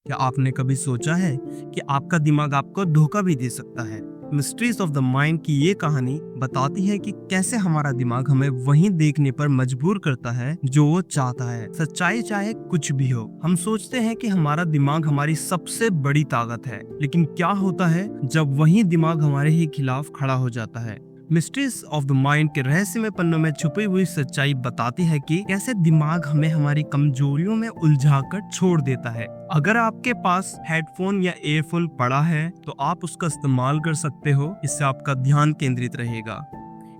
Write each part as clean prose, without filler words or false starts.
क्या आपने कभी सोचा है कि आपका दिमाग आपको धोखा भी दे सकता है? मिस्ट्रीज ऑफ द माइंड की ये कहानी बताती है कि कैसे हमारा दिमाग हमें वहीं देखने पर मजबूर करता है जो वो चाहता है। सच्चाई चाहे कुछ भी हो, हम सोचते हैं कि हमारा दिमाग हमारी सबसे बड़ी ताकत है, लेकिन क्या होता है जब वही दिमाग हमारे ही खिलाफ खड़ा हो जाता है? मिस्ट्रीज ऑफ द माइंड के रहस्यमय पन्नों में छुपी हुई सच्चाई बताती है कि कैसे दिमाग हमें हमारी कमजोरियों में उलझाकर छोड़ देता है। अगर आपके पास हेडफोन या ईयरफोन पड़ा है तो आप उसका इस्तेमाल कर सकते हो, इससे आपका ध्यान केंद्रित रहेगा।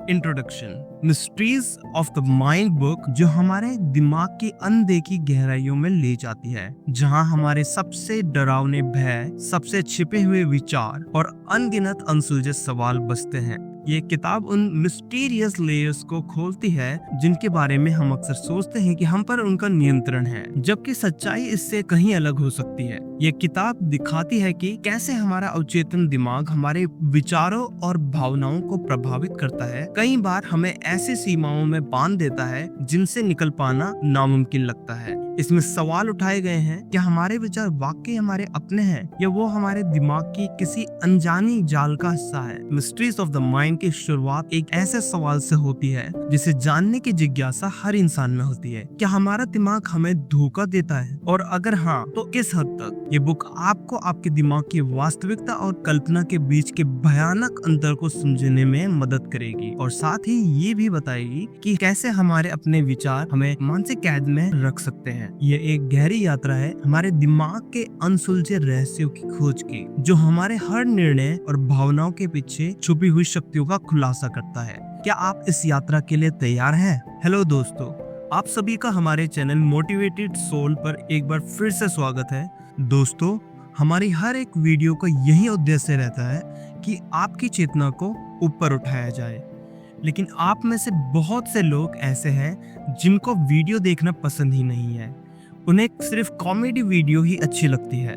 Introduction. Mysteries of the mind book जो हमारे दिमाग की अनदेखी गहराइयों में ले जाती है, जहां हमारे सबसे डरावने भय, सबसे छिपे हुए विचार और अनगिनत अनसुलझे सवाल बसते हैं। ये किताब उन मिस्टीरियस लेयर्स को खोलती है जिनके बारे में हम अक्सर सोचते हैं कि हम पर उनका नियंत्रण है, जबकि सच्चाई इससे कहीं अलग हो सकती है। ये किताब दिखाती है कि कैसे हमारा अवचेतन दिमाग हमारे विचारों और भावनाओं को प्रभावित करता है। कई बार हमें ऐसी सीमाओं में बांध देता है जिनसे निकल पाना नामुमकिन लगता है। इसमें सवाल उठाए गए हैं, क्या हमारे विचार वाकई हमारे अपने हैं या वो हमारे दिमाग की किसी अनजानी जाल का हिस्सा है? मिस्ट्रीज ऑफ द माइंड की शुरुआत एक ऐसे सवाल से होती है जिसे जानने की जिज्ञासा हर इंसान में होती है। क्या हमारा दिमाग हमें धोखा देता है, और अगर हाँ तो किस हद तक? ये बुक आपको आपके दिमाग की वास्तविकता और कल्पना के बीच के भयानक अंतर को समझने में मदद करेगी, और साथ ही ये भी बताएगी कि कैसे हमारे अपने विचार हमें मानसिक कैद में रख सकते हैं। ये एक गहरी यात्रा है हमारे दिमाग के अनसुलझे रहस्यों की खोज की, जो हमारे हर निर्णय और भावनाओं के पीछे छुपी हुई शक्तियों का खुलासा करता है। क्या आप इस यात्रा के लिए तैयार हैं? हेलो दोस्तों, आप सभी का हमारे चैनल मोटिवेटेड सोल पर एक बार फिर से स्वागत है। दोस्तों, हमारी हर एक वीडियो का यही उद्देश्य रहता है कि आपकी चेतना को ऊपर उठाया जाए, लेकिन आप में से बहुत से लोग ऐसे हैं जिनको वीडियो देखना पसंद ही नहीं है। उन्हें सिर्फ कॉमेडी वीडियो ही अच्छी लगती है।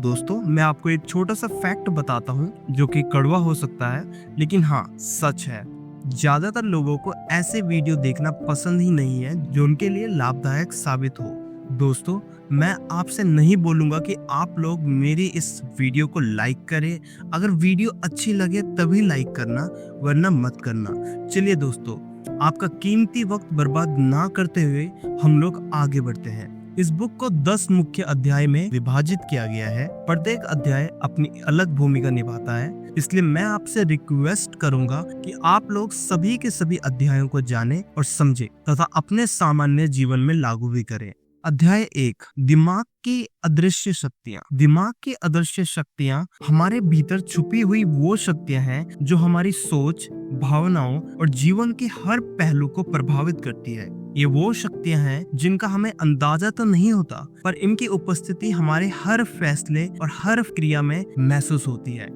दोस्तों, मैं आपको एक छोटा सा फैक्ट बताता हूँ जो कि कड़वा हो सकता है, लेकिन हाँ सच है। ज्यादातर लोगों को ऐसे वीडियो देखना पसंद ही नहीं है जो उनके लिए लाभदायक साबित हो। दोस्तों, मैं आपसे नहीं बोलूंगा कि आप लोग मेरी इस वीडियो को लाइक करें। अगर वीडियो अच्छी लगे तभी लाइक करना, वरना मत करना। चलिए दोस्तों, आपका कीमती वक्त बर्बाद ना करते हुए हम लोग आगे बढ़ते हैं। इस बुक को 10 मुख्य अध्याय में विभाजित किया गया है। प्रत्येक अध्याय अपनी अलग भूमिका निभाता है, इसलिए मैं आपसे रिक्वेस्ट करूंगा कि आप लोग सभी के सभी अध्यायों को जानें और समझें तथा अपने सामान्य जीवन में लागू भी करें। अध्याय 1, दिमाग की अदृश्य शक्तियाँ। दिमाग की अदृश्य शक्तियाँ हमारे भीतर छुपी हुई वो शक्तियाँ हैं जो हमारी सोच, भावनाओं और जीवन के हर पहलू को प्रभावित करती है। ये वो शक्तियाँ हैं जिनका हमें अंदाजा तो नहीं होता, पर इनकी उपस्थिति हमारे हर फैसले और हर क्रिया में महसूस होती है।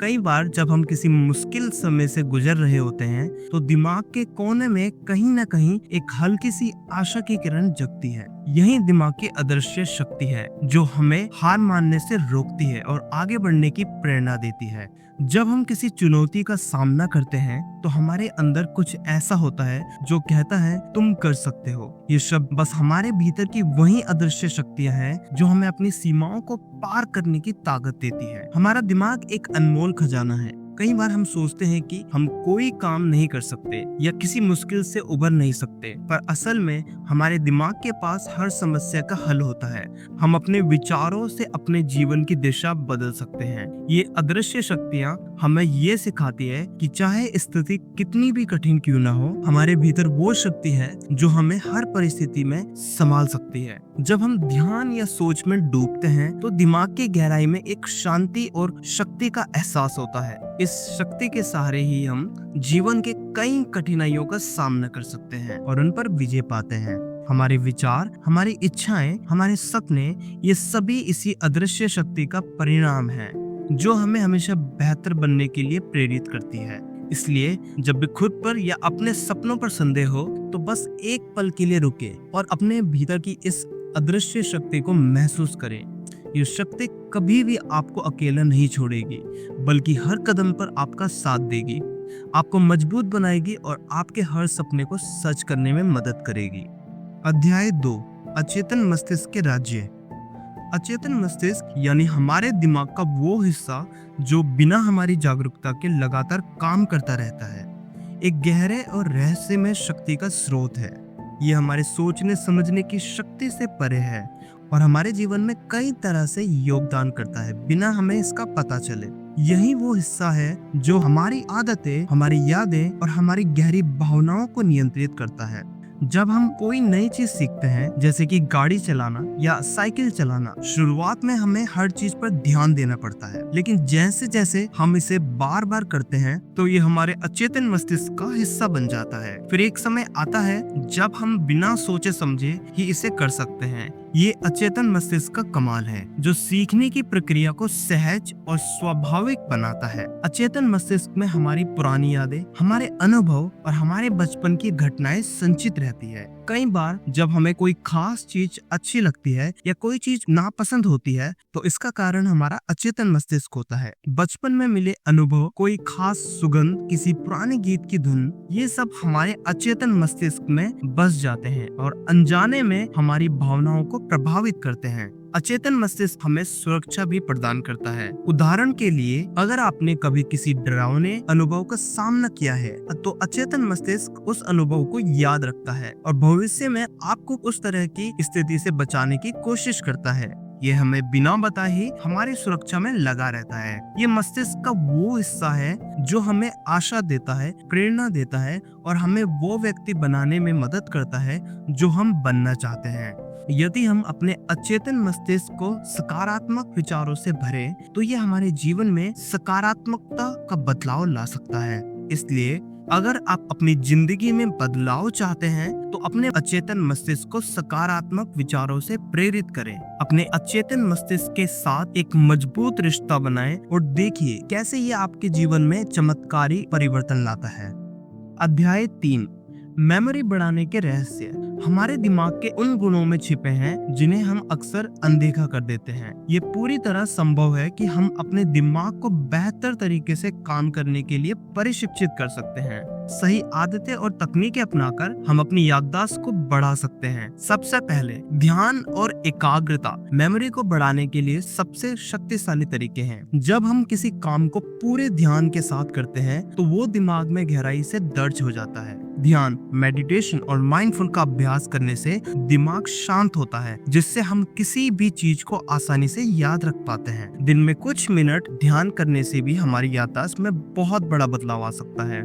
कई बार जब हम किसी मुश्किल समय से गुजर रहे होते हैं तो दिमाग के कोने में कहीं न कहीं एक हल्की सी आशा की किरण जगती है। यही दिमाग की अदृश्य शक्ति है जो हमें हार मानने से रोकती है और आगे बढ़ने की प्रेरणा देती है। जब हम किसी चुनौती का सामना करते हैं तो हमारे अंदर कुछ ऐसा होता है जो कहता है तुम कर सकते हो। ये शब्द बस हमारे भीतर की वही अदृश्य शक्तियां हैं जो हमें अपनी सीमाओं को पार करने की ताकत देती है। हमारा दिमाग एक अनमोल खजाना है। कई बार हम सोचते हैं कि हम कोई काम नहीं कर सकते या किसी मुश्किल से उबर नहीं सकते, पर असल में हमारे दिमाग के पास हर समस्या का हल होता है। हम अपने विचारों से अपने जीवन की दिशा बदल सकते हैं। ये अदृश्य शक्तियाँ हमें ये सिखाती है कि चाहे स्थिति कितनी भी कठिन क्यों ना हो, हमारे भीतर वो शक्ति है जो हमें हर परिस्थिति में संभाल सकती है। जब हम ध्यान या सोच में डूबते हैं तो दिमाग की गहराई में एक शांति और शक्ति का एहसास होता है। इस शक्ति के सहारे ही हम जीवन के कई कठिनाइयों का सामना कर सकते हैं और उन पर विजय पाते हैं। हमारे विचार, हमारी इच्छाएं, हमारे सपने, ये सभी इसी अदृश्य शक्ति का परिणाम है जो हमें हमेशा बेहतर बनने के लिए प्रेरित करती है। इसलिए जब भी खुद पर या अपने सपनों पर संदेह हो तो बस एक पल के लिए रुके और अपने भीतर की इस अदृश्य शक्ति को महसूस करें। ये शक्ति कभी भी आपको अकेला नहीं छोड़ेगी, बल्कि हर कदम पर आपका साथ देगी, आपको मजबूत बनाएगी और आपके हर सपने को सच करने में मदद करेगी। अध्याय 2, अचेतन मस्तिष्क के राज्य। अचेतन मस्तिष्क यानी हमारे दिमाग का वो हिस्सा जो बिना हमारी जागरूकता के लगातार काम करता रहता है, एक गहरे और रहस्यमय शक्ति का स्रोत है। ये हमारे सोचने समझने की शक्ति से परे है और हमारे जीवन में कई तरह से योगदान करता है बिना हमें इसका पता चले। यही वो हिस्सा है जो हमारी आदतें, हमारी यादें और हमारी गहरी भावनाओं को नियंत्रित करता है। जब हम कोई नई चीज सीखते हैं, जैसे कि गाड़ी चलाना या साइकिल चलाना, शुरुआत में हमें हर चीज पर ध्यान देना पड़ता है, लेकिन जैसे जैसे हम इसे बार बार करते हैं तो ये हमारे अचेतन मस्तिष्क का हिस्सा बन जाता है। फिर एक समय आता है जब हम बिना सोचे समझे ही इसे कर सकते हैं। ये अचेतन मस्तिष्क का कमाल है जो सीखने की प्रक्रिया को सहज और स्वाभाविक बनाता है। अचेतन मस्तिष्क में हमारी पुरानी यादें, हमारे अनुभव और हमारे बचपन की घटनाएं संचित रहती है। कई बार जब हमें कोई खास चीज अच्छी लगती है या कोई चीज नापसंद होती है तो इसका कारण हमारा अचेतन मस्तिष्क होता है। बचपन में मिले अनुभव, कोई खास सुगंध, किसी पुराने गीत की धुन, ये सब हमारे अचेतन मस्तिष्क में बस जाते हैं और अनजाने में हमारी भावनाओं को प्रभावित करते हैं। अचेतन मस्तिष्क हमें सुरक्षा भी प्रदान करता है। उदाहरण के लिए, अगर आपने कभी किसी डरावने अनुभव का सामना किया है तो अचेतन मस्तिष्क उस अनुभव को याद रखता है और भविष्य में आपको उस तरह की स्थिति से बचाने की कोशिश करता है। ये हमें बिना बताए ही हमारी सुरक्षा में लगा रहता है। ये मस्तिष्क का वो हिस्सा है जो हमें आशा देता है, प्रेरणा देता है और हमें वो व्यक्ति बनाने में मदद करता है जो हम बनना चाहते हैं। यदि हम अपने अचेतन मस्तिष्क को सकारात्मक विचारों से भरें तो ये हमारे जीवन में सकारात्मकता का बदलाव ला सकता है। इसलिए अगर आप अपनी जिंदगी में बदलाव चाहते हैं तो अपने अचेतन मस्तिष्क को सकारात्मक विचारों से प्रेरित करें। अपने अचेतन मस्तिष्क के साथ एक मजबूत रिश्ता बनाएं और देखिए कैसे ये आपके जीवन में चमत्कारी परिवर्तन लाता है। अध्याय 3, मेमोरी बढ़ाने के रहस्य। हमारे दिमाग के उन गुणों में छिपे हैं जिन्हें हम अक्सर अनदेखा कर देते हैं। ये पूरी तरह संभव है कि हम अपने दिमाग को बेहतर तरीके से काम करने के लिए प्रशिक्षित कर सकते हैं। सही आदतें और तकनीकें अपनाकर हम अपनी याददाश्त को बढ़ा सकते हैं। सबसे पहले ध्यान और एकाग्रता मेमोरी को बढ़ाने के लिए सबसे शक्तिशाली तरीके हैं। जब हम किसी काम को पूरे ध्यान के साथ करते हैं तो वो दिमाग में गहराई से दर्ज हो जाता है। ध्यान, मेडिटेशन और माइंडफुल का अभ्यास करने से दिमाग शांत होता है, जिससे हम किसी भी चीज को आसानी से याद रख पाते हैं। दिन में कुछ मिनट ध्यान करने से भी हमारी याददाश्त में बहुत बड़ा बदलाव आ सकता है।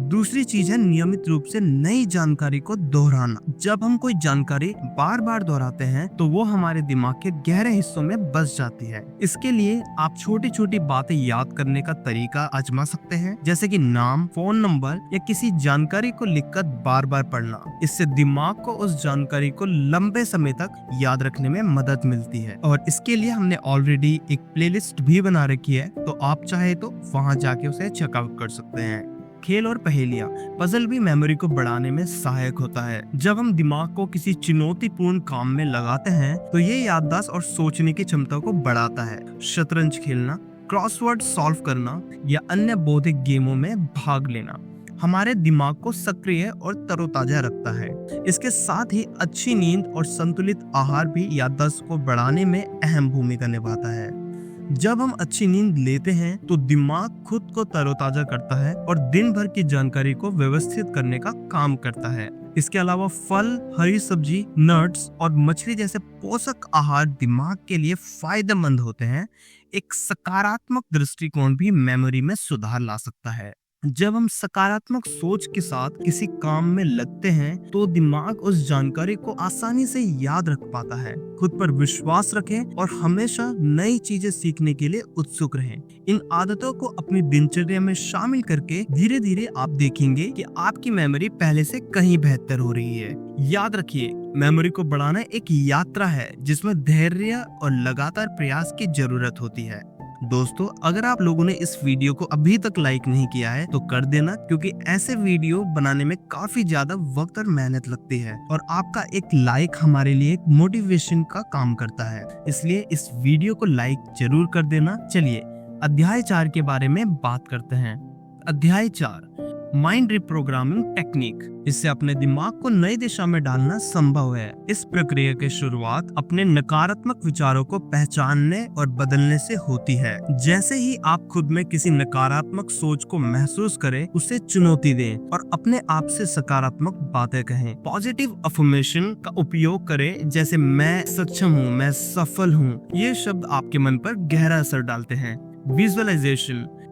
दूसरी चीज है नियमित रूप से नई जानकारी को दोहराना। जब हम कोई जानकारी बार बार दोहराते हैं तो वो हमारे दिमाग के गहरे हिस्सों में बस जाती है। इसके लिए आप छोटी छोटी बातें याद करने का तरीका आजमा सकते हैं, जैसे कि नाम, फोन नंबर या किसी जानकारी को लिखकर बार बार पढ़ना। इससे दिमाग को उस जानकारी को लंबे समय तक याद रखने में मदद मिलती है और इसके लिए हमने ऑलरेडी एक प्लेलिस्ट भी बना रखी है, तो आप चाहे तो वहां जाके उसे चेकआउट कर सकते हैं। खेल और पहेलियां, पजल भी मेमोरी को बढ़ाने में सहायक होता है। जब हम दिमाग को किसी चुनौतीपूर्ण काम में लगाते हैं तो ये याददाश्त और सोचने की क्षमता को बढ़ाता है। शतरंज खेलना, क्रॉसवर्ड सॉल्व करना या अन्य बौद्धिक गेमों में भाग लेना हमारे दिमाग को सक्रिय और तरोताजा रखता है। इसके साथ ही अच्छी नींद और संतुलित आहार भी याददाश्त को बढ़ाने में अहम भूमिका निभाता है। जब हम अच्छी नींद लेते हैं तो दिमाग खुद को तरोताजा करता है और दिन भर की जानकारी को व्यवस्थित करने का काम करता है। इसके अलावा फल, हरी सब्जी, नट्स और मछली जैसे पोषक आहार दिमाग के लिए फायदेमंद होते हैं। एक सकारात्मक दृष्टिकोण भी मेमोरी में सुधार ला सकता है। जब हम सकारात्मक सोच के साथ किसी काम में लगते हैं तो दिमाग उस जानकारी को आसानी से याद रख पाता है। खुद पर विश्वास रखें और हमेशा नई चीजें सीखने के लिए उत्सुक रहें। इन आदतों को अपनी दिनचर्या में शामिल करके धीरे धीरे आप देखेंगे कि आपकी मेमोरी पहले से कहीं बेहतर हो रही है। याद रखिए, मेमोरी को बढ़ाना एक यात्रा है जिसमें धैर्य और लगातार प्रयास की जरूरत होती है। दोस्तों, अगर आप लोगों ने इस वीडियो को अभी तक लाइक नहीं किया है तो कर देना, क्योंकि ऐसे वीडियो बनाने में काफी ज्यादा वक्त और मेहनत लगती है और आपका एक लाइक हमारे लिए एक मोटिवेशन का काम करता है। इसलिए इस वीडियो को लाइक जरूर कर देना। चलिए अध्याय 4 के बारे में बात करते हैं। अध्याय 4, माइंड रिप्रोग्रामिंग टेक्निक। इससे अपने दिमाग को नई दिशा में डालना संभव है। इस प्रक्रिया की शुरुआत अपने नकारात्मक विचारों को पहचानने और बदलने से होती है। जैसे ही आप खुद में किसी नकारात्मक सोच को महसूस करें, उसे चुनौती दें और अपने आप से सकारात्मक बातें कहें। पॉजिटिव अफर्मेशन का उपयोग करें, जैसे मैं सक्षम हूँ, मैं सफल हूँ। ये शब्द आपके मन पर गहरा असर डालते हैं।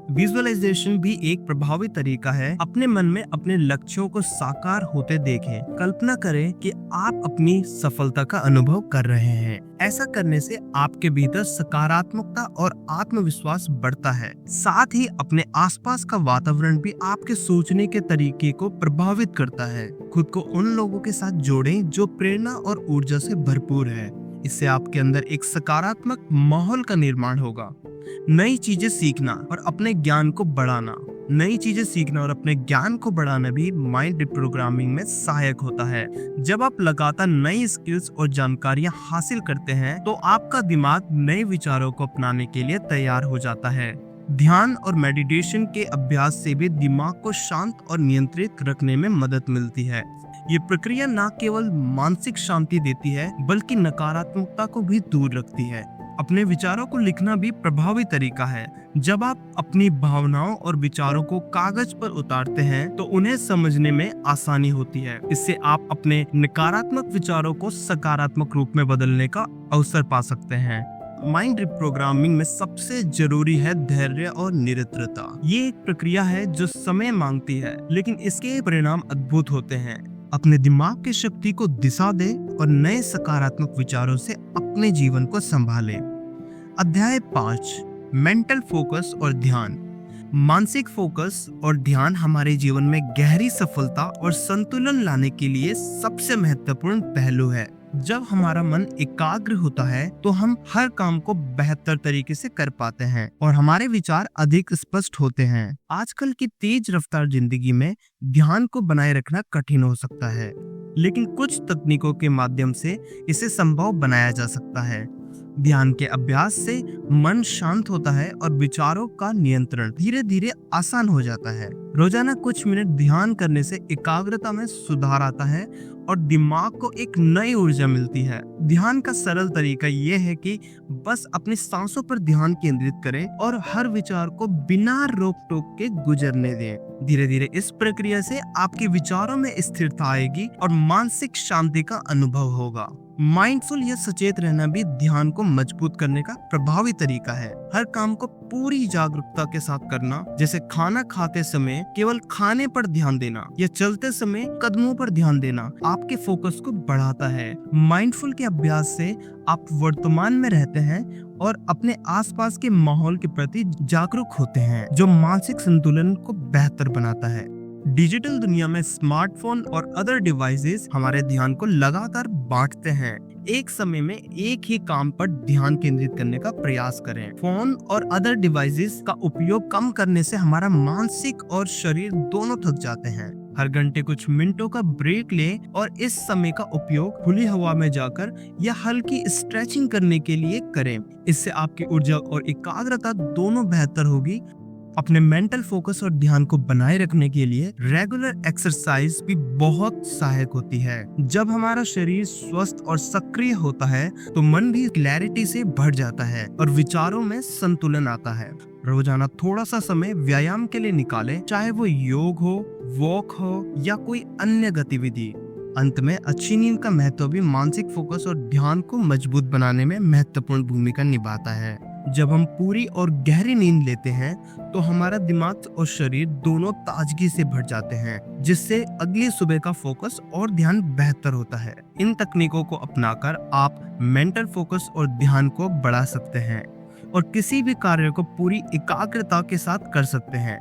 विजुअलाइजेशन भी एक प्रभावी तरीका है। अपने मन में अपने लक्ष्यों को साकार होते देखें। कल्पना करें कि आप अपनी सफलता का अनुभव कर रहे हैं। ऐसा करने से आपके भीतर सकारात्मकता और आत्मविश्वास बढ़ता है। साथ ही अपने आसपास का वातावरण भी आपके सोचने के तरीके को प्रभावित करता है। खुद को उन लोगों के साथ जोड़ें जो प्रेरणा और ऊर्जा से भरपूर है। इससे आपके अंदर एक सकारात्मक माहौल का निर्माण होगा। नई चीजें सीखना और अपने ज्ञान को बढ़ाना। नई चीजें सीखना और अपने ज्ञान को बढ़ाना भी माइंड रिप्रोग्रामिंग में सहायक होता है। जब आप लगातार नई स्किल्स और जानकारियां हासिल करते हैं, तो आपका दिमाग नए विचारों को अपनाने के लिए तैयार हो जाता है। ध्यान और मेडिटेशन के अभ्यास से भी दिमाग को शांत और नियंत्रित रखने में मदद मिलती है। ये प्रक्रिया न केवल मानसिक शांति देती है, बल्कि नकारात्मकता को भी दूर रखती है। अपने विचारों को लिखना भी प्रभावी तरीका है। जब आप अपनी भावनाओं और विचारों को कागज पर उतारते हैं, तो उन्हें समझने में आसानी होती है। इससे आप अपने नकारात्मक विचारों को सकारात्मक रूप में बदलने का अवसर पा सकते हैं। माइंड रिप्रोग्रामिंग में सबसे जरूरी है धैर्य और निरंतरता। ये एक प्रक्रिया है जो समय मांगती है, लेकिन इसके परिणाम अद्भुत होते हैं। अपने दिमाग की शक्ति को दिशा दें और नए सकारात्मक विचारों से अपने जीवन को संभालें। अध्याय 5, मेंटल फोकस और ध्यान। मानसिक फोकस और ध्यान हमारे जीवन में गहरी सफलता और संतुलन लाने के लिए सबसे महत्वपूर्ण पहलू है। जब हमारा मन एकाग्र होता है, तो हम हर काम को बेहतर तरीके से कर पाते हैं और हमारे विचार अधिक स्पष्ट होते हैं। आजकल की तेज रफ्तार जिंदगी में ध्यान को बनाए रखना कठिन हो सकता है, लेकिन कुछ तकनीकों के माध्यम से इसे संभव बनाया जा सकता है। ध्यान के अभ्यास से मन शांत होता है और विचारों का नियंत्रण धीरे धीरे आसान हो जाता है। रोजाना कुछ मिनट ध्यान करने से एकाग्रता में सुधार आता है और दिमाग को एक नई ऊर्जा मिलती है। ध्यान का सरल तरीका यह है कि बस अपनी सांसों पर ध्यान केंद्रित करें और हर विचार को बिना रोक टोक के गुजरने दें। धीरे धीरे इस प्रक्रिया से आपके विचारों में स्थिरता आएगी और मानसिक शांति का अनुभव होगा। माइंडफुल या सचेत रहना भी ध्यान को मजबूत करने का प्रभावी तरीका है। हर काम को पूरी जागरूकता के साथ करना, जैसे खाना खाते समय केवल खाने पर ध्यान देना या चलते समय कदमों पर ध्यान देना, आपके फोकस को बढ़ाता है। माइंडफुल के अभ्यास से आप वर्तमान में रहते हैं और अपने आसपास के माहौल के प्रति जागरूक होते हैं, जो मानसिक संतुलन को बेहतर बनाता है। डिजिटल दुनिया में स्मार्टफोन और अदर डिवाइसेस हमारे ध्यान को लगातार बांटते हैं। एक समय में एक ही काम पर ध्यान केंद्रित करने का प्रयास करें। फोन और अदर डिवाइसेस का उपयोग कम करने से हमारा मानसिक और शरीर दोनों थक जाते हैं। हर घंटे कुछ मिनटों का ब्रेक लें और इस समय का उपयोग खुली हवा में जाकर या हल्की स्ट्रेचिंग करने के लिए करें। इससे आपकी ऊर्जा और एकाग्रता दोनों बेहतर होगी। अपने मेंटल फोकस और ध्यान को बनाए रखने के लिए रेगुलर एक्सरसाइज भी बहुत सहायक होती है। जब हमारा शरीर स्वस्थ और सक्रिय होता है, तो मन भी क्लैरिटी से भर जाता है और विचारों में संतुलन आता है। रोजाना थोड़ा सा समय व्यायाम के लिए निकालें, चाहे वो योग हो, वॉक हो या कोई अन्य गतिविधि। अंत में अच्छी नींद का महत्व भी मानसिक फोकस और ध्यान को मजबूत बनाने में महत्वपूर्ण भूमिका निभाता है। जब हम पूरी और गहरी नींद लेते हैं, तो हमारा दिमाग और शरीर दोनों ताजगी से भर जाते हैं, जिससे अगली सुबह का फोकस और ध्यान बेहतर होता है। इन तकनीकों को अपनाकर आप मेंटल फोकस और ध्यान को बढ़ा सकते हैं और किसी भी कार्य को पूरी एकाग्रता के साथ कर सकते हैं।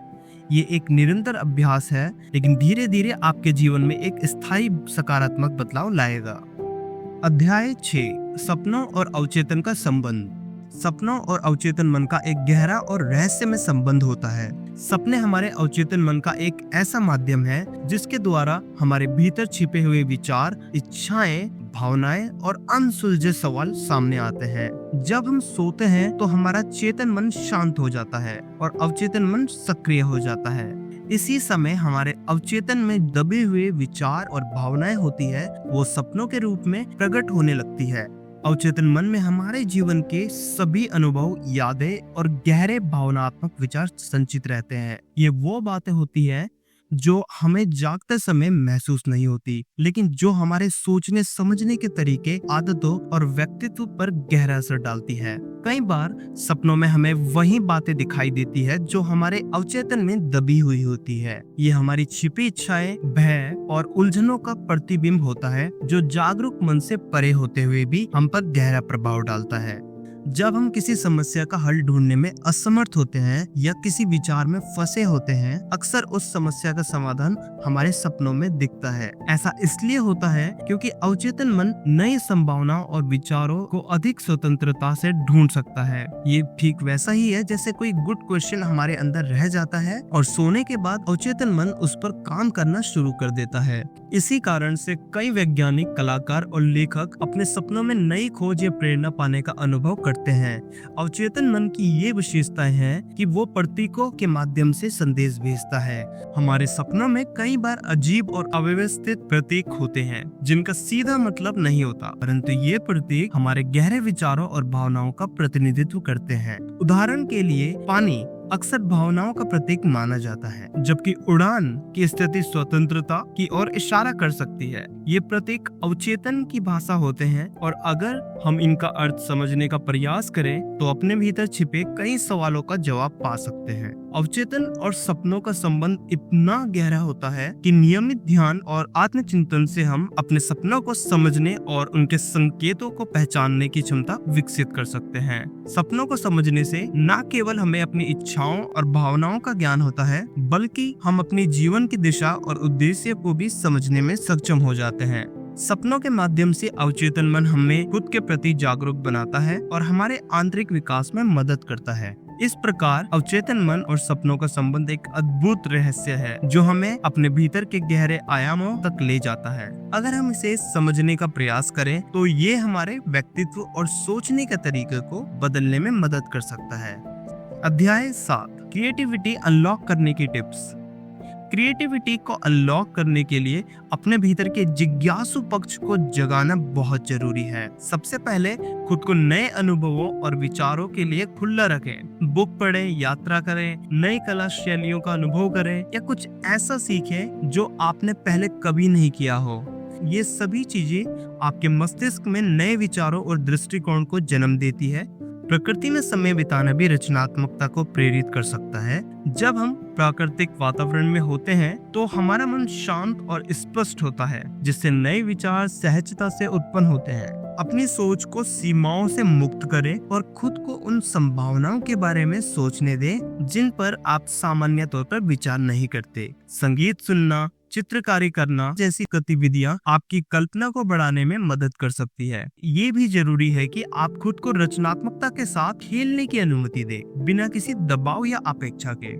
ये एक निरंतर अभ्यास है, लेकिन धीरे धीरे आपके जीवन में एक स्थायी सकारात्मक बदलाव लाएगा। अध्याय 6, सपनों और अवचेतन का संबंध। सपनों और अवचेतन मन का एक गहरा और रहस्यमय संबंध होता है। सपने हमारे अवचेतन मन का एक ऐसा माध्यम है जिसके द्वारा हमारे भीतर छिपे हुए विचार, इच्छाएं, भावनाएं और अनसुलझे सवाल सामने आते हैं। जब हम सोते हैं, तो हमारा चेतन मन शांत हो जाता है और अवचेतन मन सक्रिय हो जाता है। इसी समय हमारे अवचेतन में दबे हुए विचार और भावनाएं होती है, वो सपनों के रूप में प्रकट होने लगती है। अवचेतन मन में हमारे जीवन के सभी अनुभव, यादें और गहरे भावनात्मक विचार संचित रहते हैं। ये वो बातें होती है जो हमें जागते समय महसूस नहीं होती, लेकिन जो हमारे सोचने समझने के तरीके, आदतों और व्यक्तित्व पर गहरा असर डालती है। कई बार सपनों में हमें वही बातें दिखाई देती है जो हमारे अवचेतन में दबी हुई होती है। ये हमारी छिपी इच्छाएं, भय और उलझनों का प्रतिबिंब होता है, जो जागरूक मन से परे होते हुए भी हम पर गहरा प्रभाव डालता है। जब हम किसी समस्या का हल ढूंढने में असमर्थ होते हैं या किसी विचार में फंसे होते हैं, अक्सर उस समस्या का समाधान हमारे सपनों में दिखता है। ऐसा इसलिए होता है क्योंकि अवचेतन मन नई संभावनाओं और विचारों को अधिक स्वतंत्रता से ढूंढ सकता है। ये ठीक वैसा ही है जैसे कोई गुड क्वेश्चन हमारे अंदर रह जाता है और सोने के बाद अवचेतन मन उस पर काम करना शुरू कर देता है। इसी कारण से कई वैज्ञानिक, कलाकार और लेखक अपने सपनों में नई खोज या प्रेरणा पाने का अनुभव करते हैं। अवचेतन मन की ये विशेषताएं हैं कि वो प्रतीकों के माध्यम से संदेश भेजता है। हमारे सपनों में कई बार अजीब और अव्यवस्थित प्रतीक होते हैं जिनका सीधा मतलब नहीं होता, परंतु ये प्रतीक हमारे गहरे विचारों और भावनाओं का प्रतिनिधित्व करते हैं। उदाहरण के लिए पानी अक्सर भावनाओं का प्रतीक माना जाता है, जबकि उड़ान की स्थिति स्वतंत्रता की ओर इशारा कर सकती है। ये प्रतीक अवचेतन की भाषा होते हैं और अगर हम इनका अर्थ समझने का प्रयास करें तो अपने भीतर छिपे कई सवालों का जवाब पा सकते हैं। अवचेतन और सपनों का संबंध इतना गहरा होता है कि नियमित ध्यान और आत्मचिंतन से हम अपने सपनों को समझने और उनके संकेतों को पहचानने की क्षमता विकसित कर सकते हैं। सपनों को समझने से न केवल हमें अपनी इच्छाओं और भावनाओं का ज्ञान होता है, बल्कि हम अपने जीवन की दिशा और उद्देश्य को भी समझने में सक्षम हो जाते हैं। सपनों के माध्यम से अवचेतन मन हमें खुद के प्रति जागरूक बनाता है और हमारे आंतरिक विकास में मदद करता है। इस प्रकार अवचेतन मन और सपनों का संबंध एक अद्भुत रहस्य है जो हमें अपने भीतर के गहरे आयामों तक ले जाता है। अगर हम इसे समझने का प्रयास करें तो ये हमारे व्यक्तित्व और सोचने के तरीके को बदलने में मदद कर सकता है। अध्याय 7, क्रिएटिविटी अनलॉक करने की टिप्स। क्रिएटिविटी को अनलॉक करने के लिए अपने भीतर के जिज्ञासु पक्ष को जगाना बहुत जरूरी है। सबसे पहले खुद को नए अनुभवों और विचारों के लिए खुला रखें। बुक पढ़ें, यात्रा करें, नई कला शैलियों का अनुभव करें या कुछ ऐसा सीखें जो आपने पहले कभी नहीं किया हो। ये सभी चीजें आपके मस्तिष्क में नए विचारों और दृष्टिकोण को जन्म देती है। प्रकृति में समय बिताना भी रचनात्मकता को प्रेरित कर सकता है। जब हम प्राकृतिक वातावरण में होते हैं तो हमारा मन शांत और स्पष्ट होता है, जिससे नए विचार सहजता से उत्पन्न होते हैं। अपनी सोच को सीमाओं से मुक्त करें और खुद को उन संभावनाओं के बारे में सोचने दें जिन पर आप सामान्य तौर पर विचार नहीं करते। संगीत सुनना, चित्रकारी करना जैसी गतिविधियां आपकी कल्पना को बढ़ाने में मदद कर सकती है। ये भी जरूरी है कि आप खुद को रचनात्मकता के साथ खेलने की अनुमति दें, बिना किसी दबाव या अपेक्षा के।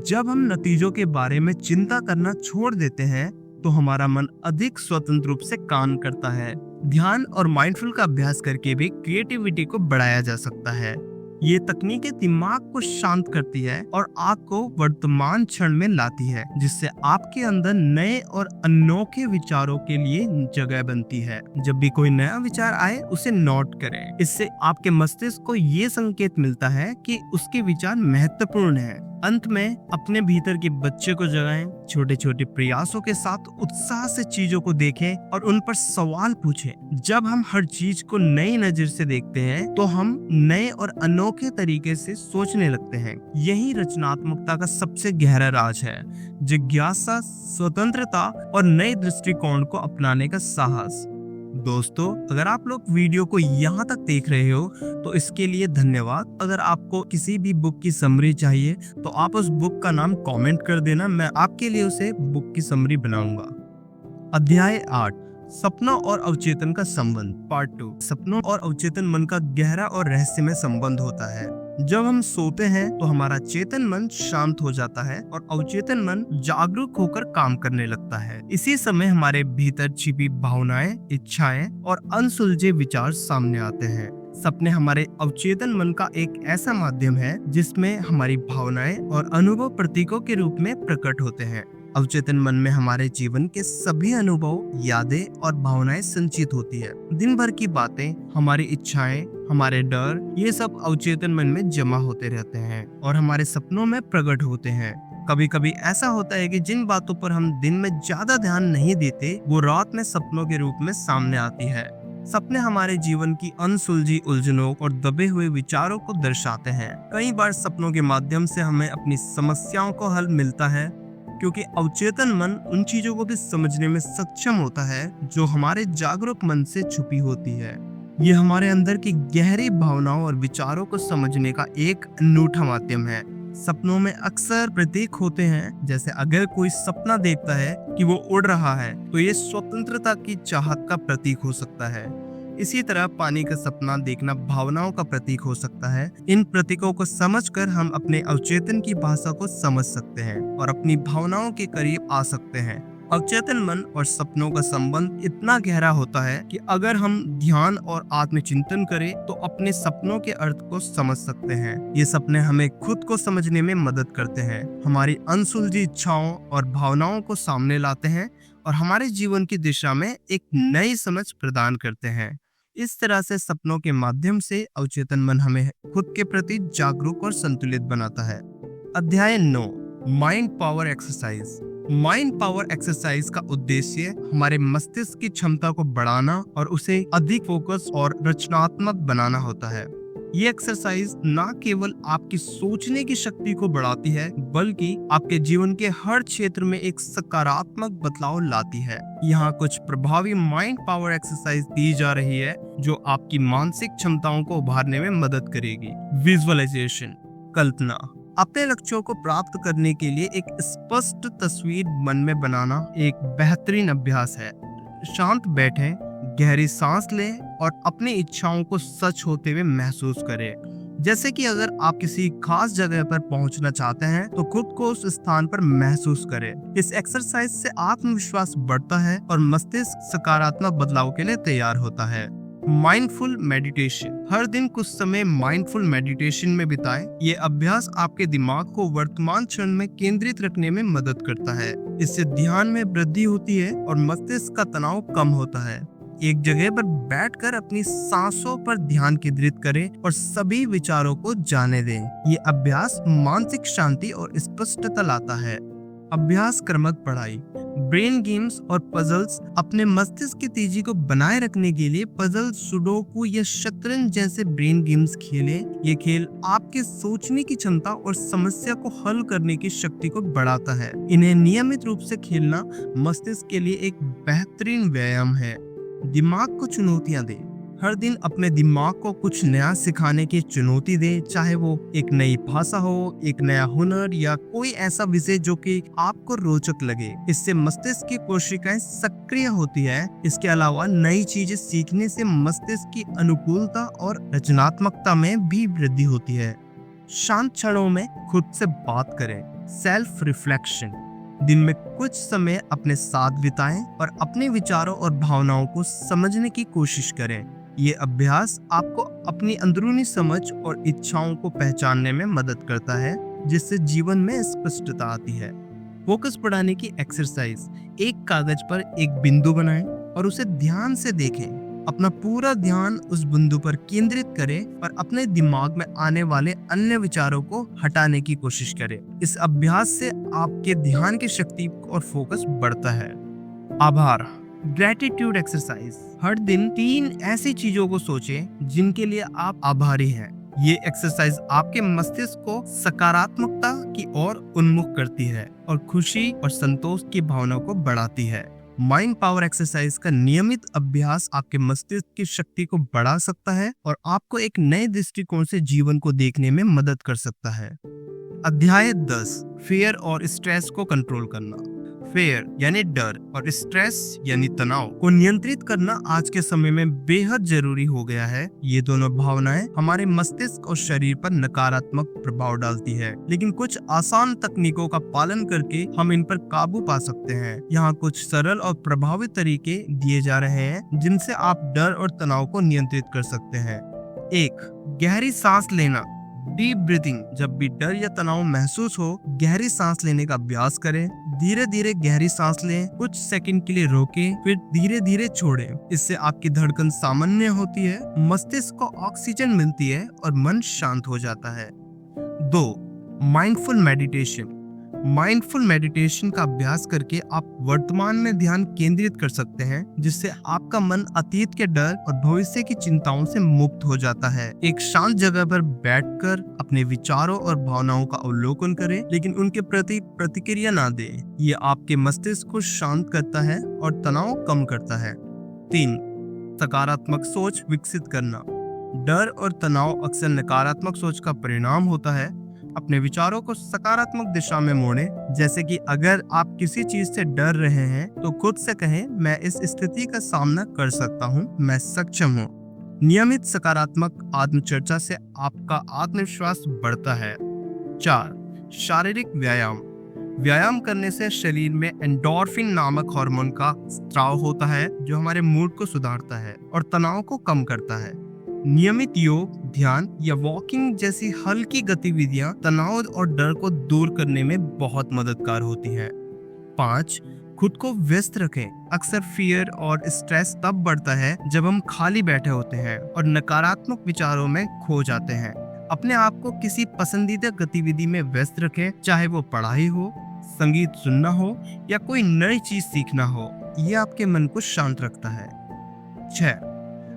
जब हम नतीजों के बारे में चिंता करना छोड़ देते हैं तो हमारा मन अधिक स्वतंत्र रूप से काम करता है। ध्यान और माइंडफुल का अभ्यास करके भी क्रिएटिविटी को बढ़ाया जा सकता है। ये तकनीकें दिमाग को शांत करती है और आपको वर्तमान क्षण में लाती है, जिससे आपके अंदर नए और अनोखे विचारों के लिए जगह बनती है। जब भी कोई नया विचार आए उसे नोट करें। इससे आपके मस्तिष्क को ये संकेत मिलता है कि उसके विचार महत्वपूर्ण है। अंत में अपने भीतर के बच्चे को जगाएं, छोटे छोटे प्रयासों के साथ उत्साह से चीजों को देखें और उन पर सवाल पूछें। जब हम हर चीज को नई नजर से देखते हैं तो हम नए और अनोखे तरीके से सोचने लगते हैं। यही रचनात्मकता का सबसे गहरा राज है। जिज्ञासा, स्वतंत्रता और नए दृष्टिकोण को अपनाने का साहस। दोस्तों, अगर आप लोग वीडियो को यहाँ तक देख रहे हो तो इसके लिए धन्यवाद। अगर आपको किसी भी बुक की समरी चाहिए तो आप उस बुक का नाम कमेंट कर देना, मैं आपके लिए उसे बुक की समरी बनाऊंगा। अध्याय 8, सपनों और अवचेतन का संबंध, पार्ट 2। सपनों और अवचेतन मन का गहरा और रहस्यमय संबंध होता है। जब हम सोते हैं तो हमारा चेतन मन शांत हो जाता है और अवचेतन मन जागरूक होकर काम करने लगता है। इसी समय हमारे भीतर छिपी भावनाएं, इच्छाएं और अनसुलझे विचार सामने आते हैं। सपने हमारे अवचेतन मन का एक ऐसा माध्यम है जिसमें हमारी भावनाएं और अनुभव प्रतीकों के रूप में प्रकट होते हैं। अवचेतन मन में हमारे जीवन के सभी अनुभव, यादें और भावनाएं संचित होती है। दिन भर की बातें, हमारी इच्छाएं, हमारे डर, ये सब अवचेतन मन में जमा होते रहते हैं और हमारे सपनों में प्रकट होते हैं। कभी कभी ऐसा होता है कि जिन बातों पर हम दिन में ज्यादा ध्यान नहीं देते, वो रात में सपनों के रूप में सामने आती है। सपने हमारे जीवन की अनसुलझी उलझनों और दबे हुए विचारों को दर्शाते हैं। कई बार सपनों के माध्यम से हमें अपनी समस्याओं को हल मिलता है, क्योंकि अवचेतन मन उन चीजों को भी समझने में सक्षम होता है जो हमारे जागरूक मन से छुपी होती है। ये हमारे अंदर की गहरी भावनाओं और विचारों को समझने का एक अनूठा माध्यम है। सपनों में अक्सर प्रतीक होते हैं, जैसे अगर कोई सपना देखता है कि वो उड़ रहा है तो ये स्वतंत्रता की चाहत का प्रतीक हो सकता है। इसी तरह पानी का सपना देखना भावनाओं का प्रतीक हो सकता है। इन प्रतीकों को समझकर हम अपने अवचेतन की भाषा को समझ सकते हैं और अपनी भावनाओं के करीब आ सकते हैं। अवचेतन मन और सपनों का संबंध इतना गहरा होता है कि अगर हम ध्यान और आत्मचिंतन करें तो अपने सपनों के अर्थ को समझ सकते हैं। ये सपने हमें खुद को समझने में मदद करते हैं, हमारी अनसुलझी इच्छाओं और भावनाओं को सामने लाते हैं और हमारे जीवन की दिशा में एक नई समझ प्रदान करते हैं। इस तरह से सपनों के माध्यम से अवचेतन मन हमें खुद के प्रति जागरूक और संतुलित बनाता है। अध्याय 9, mind power exercise. Mind power exercise का उद्देश्य हमारे मस्तिष्क की क्षमता को बढ़ाना और उसे अधिक फोकस और रचनात्मक बनाना होता है। ये एक्सरसाइज न केवल आपकी सोचने की शक्ति को बढ़ाती है, बल्कि आपके जीवन के हर क्षेत्र में एक सकारात्मक बदलाव लाती है। यहाँ कुछ प्रभावी माइंड पावर एक्सरसाइज दी जा रही है जो आपकी मानसिक क्षमताओं को उभारने में मदद करेगी। विजुअलाइजेशन, कल्पना। अपने लक्ष्यों को प्राप्त करने के लिए एक स्पष्ट तस्वीर मन में बनाना एक बेहतरीन अभ्यास है। शांत बैठें, गहरी सांस लें और अपनी इच्छाओं को सच होते हुए महसूस करें। जैसे कि अगर आप किसी खास जगह पर पहुंचना चाहते हैं तो खुद को उस स्थान पर महसूस करें। इस एक्सरसाइज से आत्मविश्वास बढ़ता है और मस्तिष्क सकारात्मक बदलाव के लिए तैयार होता है। Mindful meditation. हर दिन कुछ समय माइंडफुल मेडिटेशन में बिताएं। ये अभ्यास आपके दिमाग को वर्तमान क्षण में केंद्रित रखने में मदद करता है। इससे ध्यान में वृद्धि होती है और मस्तिष्क का तनाव कम होता है। एक जगह पर बैठकर अपनी सांसों पर ध्यान केंद्रित करें और सभी विचारों को जाने दें। ये अभ्यास मानसिक शांति और स्पष्टता लाता है। अभ्यास क्रमक पढ़ाई। ब्रेन गेम्स और पजल्स। अपने मस्तिष्क की तेजी को बनाए रखने के लिए पजल, सुडोकू या शतरंज जैसे ब्रेन गेम्स खेलें। ये खेल आपके सोचने की क्षमता और समस्या को हल करने की शक्ति को बढ़ाता है। इन्हें नियमित रूप से खेलना मस्तिष्क के लिए एक बेहतरीन व्यायाम है। दिमाग को चुनौतियां दें। हर दिन अपने दिमाग को कुछ नया सिखाने की चुनौती दें, चाहे वो एक नई भाषा हो, एक नया हुनर या कोई ऐसा विषय जो कि आपको रोचक लगे। इससे मस्तिष्क की कोशिकाएं सक्रिय होती है। इसके अलावा नई चीजें सीखने से मस्तिष्क की अनुकूलता और रचनात्मकता में भी वृद्धि होती है। शांत क्षणों में खुद से बात करें। Self reflection. दिन में कुछ समय अपने साथ बिताएं और अपने विचारों और भावनाओं को समझने की कोशिश करें। ये अभ्यास आपको अपनी अंदरूनी समझ और इच्छाओं को पहचानने में मदद करता है, जिससे जीवन में स्पष्टता आती है। फोकस बढ़ाने की एक्सरसाइज। एक कागज पर एक बिंदु बनाएं और उसे ध्यान से देखें। अपना पूरा ध्यान उस बिंदु पर केंद्रित करें और अपने दिमाग में आने वाले अन्य विचारों को हटाने की कोशिश करें। इस अभ्यास से आपके ध्यान की शक्ति और फोकस बढ़ता है। आभार। Gratitude exercise. हर दिन 3 ऐसी चीजों को सोचें जिनके लिए आप आभारी हैं। ये एक्सरसाइज आपके मस्तिष्क को सकारात्मकता की ओर उन्मुख करती है और खुशी और संतोष की भावना को बढ़ाती है। माइंड पावर एक्सरसाइज का नियमित अभ्यास आपके मस्तिष्क की शक्ति को बढ़ा सकता है और आपको एक नए दृष्टिकोण से जीवन को देखने में मदद कर सकता है। अध्याय 10, फियर और स्ट्रेस को कंट्रोल करना। फेयर यानी डर और स्ट्रेस यानी तनाव को नियंत्रित करना आज के समय में बेहद जरूरी हो गया है। ये दोनों भावनाएं हमारे मस्तिष्क और शरीर पर नकारात्मक प्रभाव डालती है, लेकिन कुछ आसान तकनीकों का पालन करके हम इन पर काबू पा सकते हैं। यहाँ कुछ सरल और प्रभावी तरीके दिए जा रहे हैं जिनसे आप डर और तनाव को नियंत्रित कर सकते हैं। एक, गहरी सांस लेना, डीप ब्रीथिंग। जब भी डर या तनाव महसूस हो, गहरी सांस लेने का अभ्यास करें। धीरे धीरे गहरी सांस लें, कुछ सेकंड के लिए रोकें, फिर धीरे धीरे छोड़ें। इससे आपकी धड़कन सामान्य होती है, मस्तिष्क को ऑक्सीजन मिलती है और मन शांत हो जाता है। 2, माइंडफुल मेडिटेशन। माइंडफुल मेडिटेशन का अभ्यास करके आप वर्तमान में ध्यान केंद्रित कर सकते हैं, जिससे आपका मन अतीत के डर और भविष्य की चिंताओं से मुक्त हो जाता है। एक शांत जगह पर बैठकर अपने विचारों और भावनाओं का अवलोकन करें, लेकिन उनके प्रति प्रतिक्रिया ना दें। ये आपके मस्तिष्क को शांत करता है और तनाव कम करता है। 3, सकारात्मक सोच विकसित करना। डर और तनाव अक्सर नकारात्मक सोच का परिणाम होता है। अपने विचारों को सकारात्मक दिशा में मोड़ें। जैसे कि अगर आप किसी चीज से डर रहे हैं तो खुद से कहें, मैं इस स्थिति का सामना कर सकता हूँ, मैं सक्षम हूँ। नियमित सकारात्मक आत्मचर्चा से आपका आत्मविश्वास बढ़ता है। 4, शारीरिक व्यायाम। व्यायाम करने से शरीर में एंडोर्फिन नामक हार्मोन का स्राव होता है, जो हमारे मूड को सुधारता है और तनाव को कम करता है। नियमित योग, ध्यान या वॉकिंग जैसी हल्की गतिविधियां तनाव और डर को दूर करने में बहुत मददगार होती हैं। 5, खुद को व्यस्त रखें। अक्सर फियर और स्ट्रेस तब बढ़ता है जब हम खाली बैठे होते हैं और नकारात्मक विचारों में खो जाते हैं। अपने आप को किसी पसंदीदा गतिविधि में व्यस्त रखें, चाहे वो पढ़ाई हो, संगीत सुनना हो या कोई नई चीज सीखना हो। ये आपके मन को शांत रखता है। 6,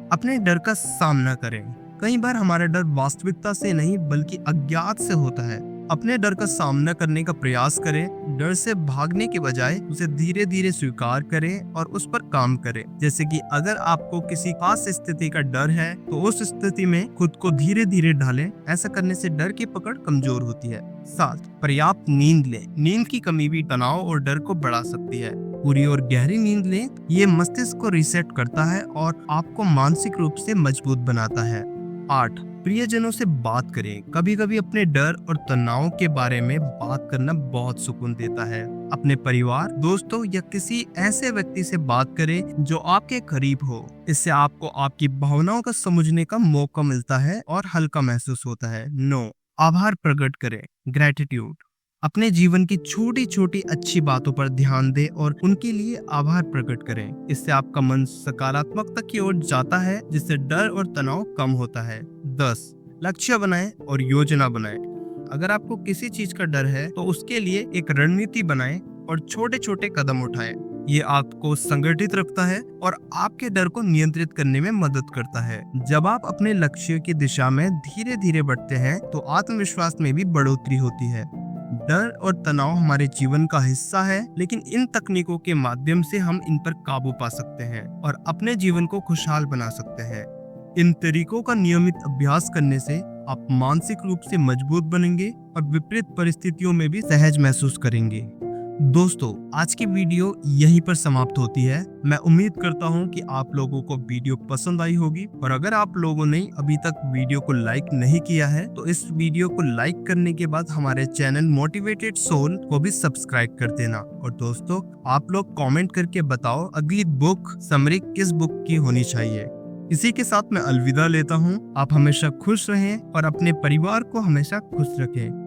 अपने डर का सामना करें। कई बार हमारा डर वास्तविकता से नहीं बल्कि अज्ञात से होता है। अपने डर का सामना करने का प्रयास करें। डर से भागने के बजाय उसे धीरे धीरे स्वीकार करें और उस पर काम करें। जैसे कि अगर आपको किसी खास स्थिति का डर है तो उस स्थिति में खुद को धीरे धीरे ढालें। ऐसा करने से डर की पकड़ कमजोर होती है। 7, पर्याप्त नींद लें। नींद की कमी भी तनाव और डर को बढ़ा सकती है। पूरी और गहरी नींद लें। ये मस्तिष्क को रीसेट करता है और आपको मानसिक रूप से मजबूत बनाता है। 8, प्रियजनों से बात करें। कभी कभी अपने डर और तनाव के बारे में बात करना बहुत सुकून देता है। अपने परिवार, दोस्तों या किसी ऐसे व्यक्ति से बात करें जो आपके करीब हो। इससे आपको आपकी भावनाओं का समझने का मौका मिलता है और हल्का महसूस होता है। 9, आभार प्रकट करें। ग्रेटिट्यूड। अपने जीवन की छोटी छोटी अच्छी बातों पर ध्यान दें और उनके लिए आभार प्रकट करें। इससे आपका मन सकारात्मकता की ओर जाता है, जिससे डर और तनाव कम होता है। 10, लक्ष्य बनाएं और योजना बनाएं। अगर आपको किसी चीज का डर है तो उसके लिए एक रणनीति बनाएं और छोटे छोटे कदम उठाएं। ये आपको संगठित रखता है और आपके डर को नियंत्रित करने में मदद करता है। जब आप अपने लक्ष्य की दिशा में धीरे धीरे बढ़ते हैं तो आत्मविश्वास में भी बढ़ोतरी होती है। डर और तनाव हमारे जीवन का हिस्सा है, लेकिन इन तकनीकों के माध्यम से हम इन पर काबू पा सकते हैं और अपने जीवन को खुशहाल बना सकते हैं। इन तरीकों का नियमित अभ्यास करने से आप मानसिक रूप से मजबूत बनेंगे और विपरीत परिस्थितियों में भी सहज महसूस करेंगे। दोस्तों, आज की वीडियो यहीं पर समाप्त होती है। मैं उम्मीद करता हूं कि आप लोगों को वीडियो पसंद आई होगी और अगर आप लोगों ने अभी तक वीडियो को लाइक नहीं किया है तो इस वीडियो को लाइक करने के बाद हमारे चैनल मोटिवेटेड सोल को भी सब्सक्राइब कर देना। और दोस्तों, आप लोग कमेंट करके बताओ अगली बुक समरी किस बुक की होनी चाहिए। इसी के साथ मैं अलविदा लेता हूँ। आप हमेशा खुश रहें और अपने परिवार को हमेशा खुश रखें।